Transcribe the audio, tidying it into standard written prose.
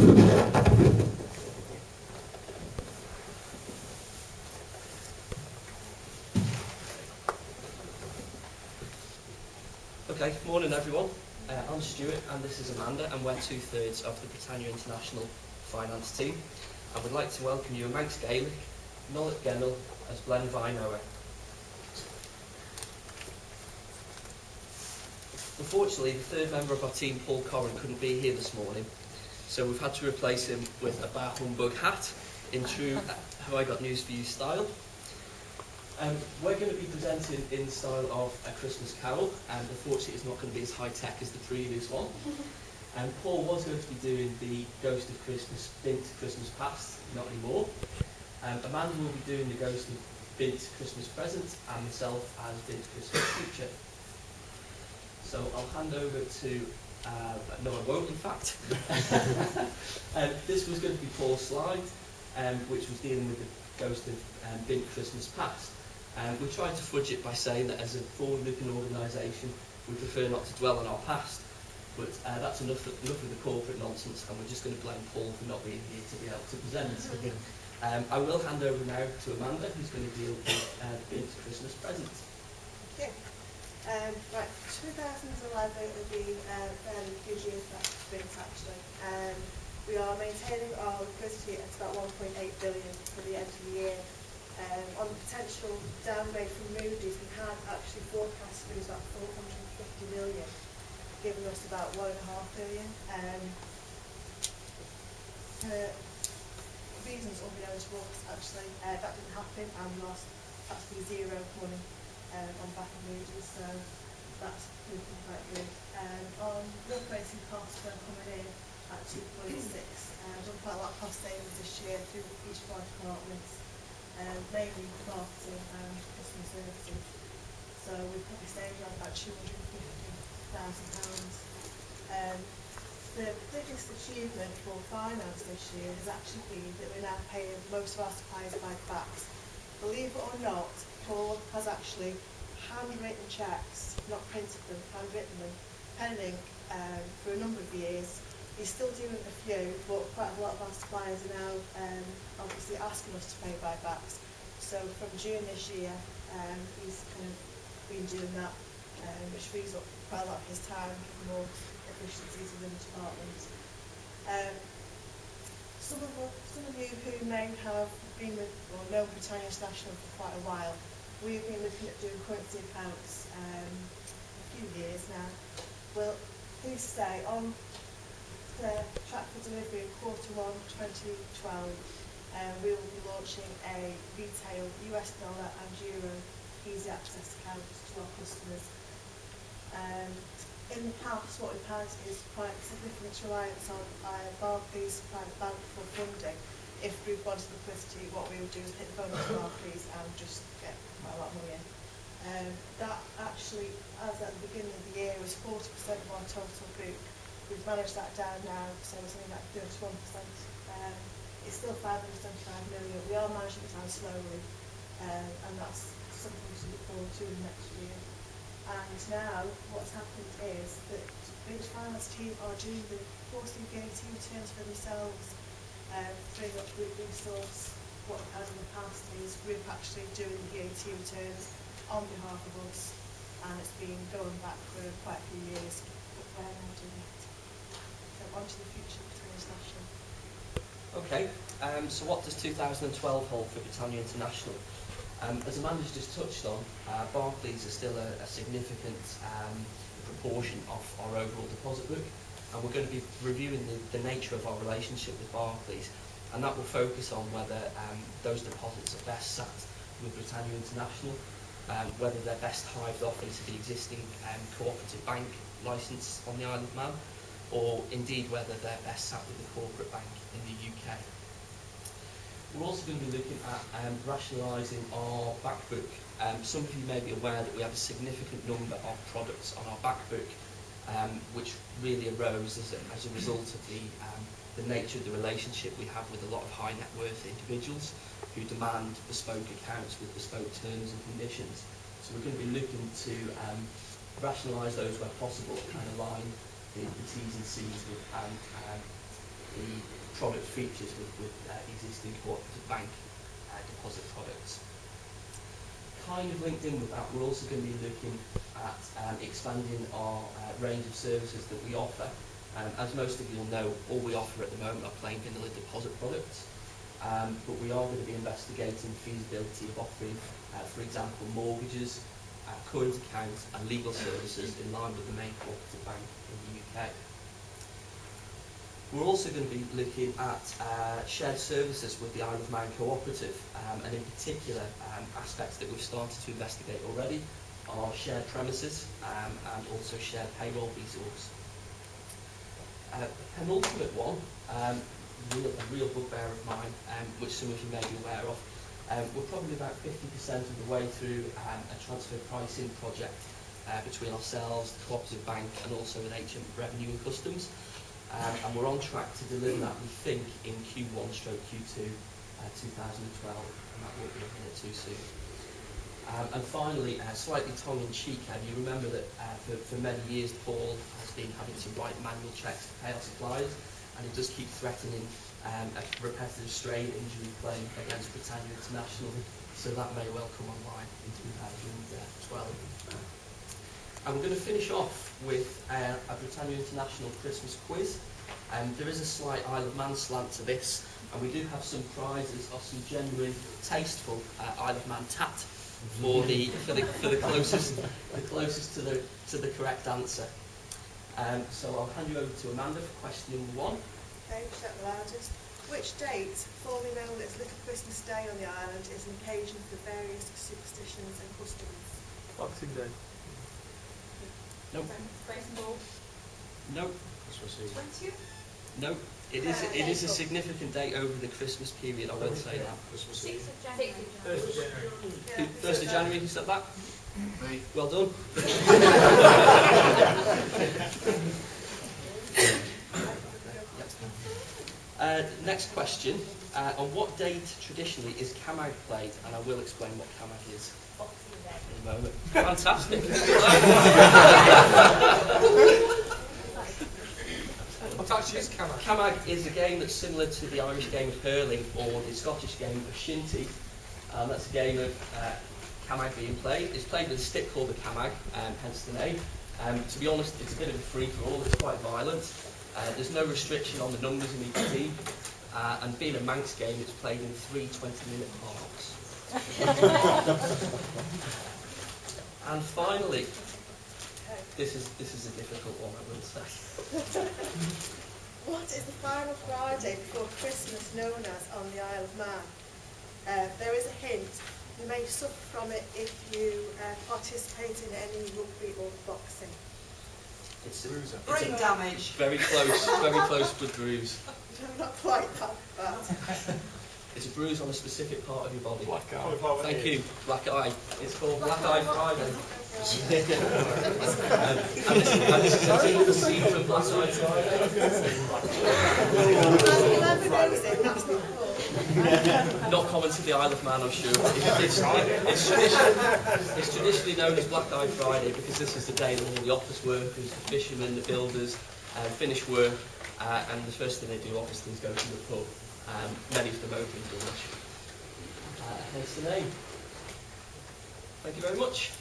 Okay, morning everyone. I'm Stuart and this is Amanda, and we're two-thirds of the Britannia International finance team. I would like to welcome you amongst Gaelic, Nollet Gennell as Glen Vinoa. Unfortunately, the third member of our team, Paul Corrin, couldn't be here this morning, so we've had to replace him with a Bar Humbug hat in true Have I Got News For You style. We're going to be presenting in the style of A Christmas Carol, and unfortunately it's not going to be as high-tech as the previous one. Paul was going to be doing the Ghost of Christmas BINT Christmas Past, not anymore. Amanda will be doing the Ghost of BINT Christmas Present, and myself as BINT Christmas Future. So I'll hand over to, no I won't in fact. This was going to be Paul's slide, which was dealing with the Ghost of BINT Christmas Past. We tried to fudge it by saying that as a forward-looking organisation, we prefer not to dwell on our past, but that's enough of the corporate nonsense, and we're just going to blame Paul for not being here to be able to present. I will hand over now to Amanda, who's going to deal with BINT Christmas Present. Thank you. Right, 2011 will be a fairly good year for BINT actually. We are maintaining our liquidity at about 1.8 billion for the end of the year. On the potential downgrade from Moody's, we had actually forecast to lose about 450 million, giving us about 1.5 billion. Reasons unbeknown to us actually, that didn't happen, and we lost actually zero money on the back of Moody's, so that's looking quite good. On the operating costs, we're coming in at 2.6. We've done quite a lot of cost savings this year through each of our departments, mainly marketing and customer services. So we've probably saved around about £250,000. The biggest achievement for finance this year has actually been that we're now paying most of our suppliers by backs. Believe it or not, Paul has actually handwritten cheques, not printed them, handwritten them, pen and ink, for a number of years. He's still doing a few, but quite a lot of our suppliers are now obviously asking us to pay by backs. So from June this year, he's kind of been doing that, which frees up quite a lot of his time, more efficiencies within the department. Some of you who may have been with or known Britannia International for quite a while, we've been looking at doing currency accounts a few years now. Well, please say on the track for delivery in Q1 2012, we will be launching a retail US dollar and euro easy access account to our customers. In the past, what we've had is quite significant reliance on Barclays private bank for funding. If we wanted liquidity, what we would do is hit the phone to Barclays and just get quite a lot of money in. That actually, as at the beginning of the year, was 40% of our total group. We've managed that down now, so we're something like 31%. It's still 575 million. We are managing it down slowly, and that's something we should look forward to in the next year. And now, what's happened is that the finance team are doing the quarterly VAT returns for themselves, freeing up group resource. What we've had in the past is group actually doing the VAT returns on behalf of us, and it's been going back for quite a few years, but we're now doing it. So on to the future of Britannia International. Okay, so what does 2012 hold for Britannia International? As Amanda's just touched on, Barclays is still a significant proportion of our overall deposit book, and we're going to be reviewing the nature of our relationship with Barclays, and that will focus on whether those deposits are best sat with Britannia International, whether they're best hived off into the existing cooperative bank licence on the Isle of Man, or indeed whether they're best sat with the corporate bank in the UK. We're also going to be looking at rationalising our back book. Some of you may be aware that we have a significant number of products on our back book, which really arose as a result of the nature of the relationship we have with a lot of high net worth individuals who demand bespoke accounts with bespoke terms and conditions. So we're going to be looking to rationalise those where possible and align the T's and C's with the features with existing cooperative bank deposit products. Kind of linked in with that, we're also going to be looking at expanding our range of services that we offer. As most of you will know, all we offer at the moment are plain vanilla deposit products, but we are going to be investigating the feasibility of offering, for example, mortgages, current accounts and legal services in line with the main cooperative bank in the UK. We're also going to be looking at shared services with the Isle of Man Cooperative, and in particular aspects that we've started to investigate already are shared premises and also shared payroll resource. Penultimate one, a real bugbear of mine, which some of you may be aware of. We're probably about 50% of the way through a transfer pricing project between ourselves, the Cooperative Bank and also with HM Revenue and Customs. And we're on track to deliver that, we think, in Q1/Q2 2012, and that won't be a minute too soon. And finally, slightly tongue-in-cheek, you remember that for many years Paul has been having to write manual checks to pay our suppliers, and he does keep threatening a repetitive strain injury claim against Britannia International, so that may well come online in 2012. And we're going to finish off with a Britannia International Christmas quiz. There is a slight Isle of Man slant to this, and we do have some prizes of some genuine, tasteful Isle of Man tat for the closest to the correct answer. So I'll hand you over to Amanda for question number 1. Okay, check the largest. Which date, formerly known as Little Christmas Day on the island, is an occasion for various superstitions and customs? Boxing Day. Nope. Grayson Ball. Nope. Christmas Eve. 20th? Nope. It is a significant date over the Christmas period, I will say that. Christmas Eve. 6th of January. 1st of January. Yeah, 1st of January, who said that? Me. Well done. Next question. On what date traditionally is Camag played? And I will explain what Camag is Boxing Day. in a moment. Fantastic. What actually is Camag? Camag is a game that's similar to the Irish game of hurling or the Scottish game of shinty. That's a game of Camag being played. It's played with a stick called a Camag, hence the name. To be honest, it's a bit of a free-for-all. It's quite violent. There's no restriction on the numbers in each team. And being a Manx game, it's played in 3 20-minute halves. And finally, this is a difficult one, I will say. What is the final Friday before Christmas known as on the Isle of Man? There is a hint. You may suffer from it if you participate in any rugby or boxing. It's Brain damage. very close with bruise. No, not quite that bad. It's a bruise on a specific part of your body. Black eye. Thank you. Black eye. It's called Black Eye Friday. and this is a scene from Black Eye Friday. Whoever knows it, that's not cool. Not common to the Isle of Man, I'm sure. It's traditionally known as Black Eye Friday because this is the day that all the office workers, the fishermen, the builders finish work, and the first thing they do obviously is go to the pub. Many of them open for lunch. Hence the name. Thank you very much.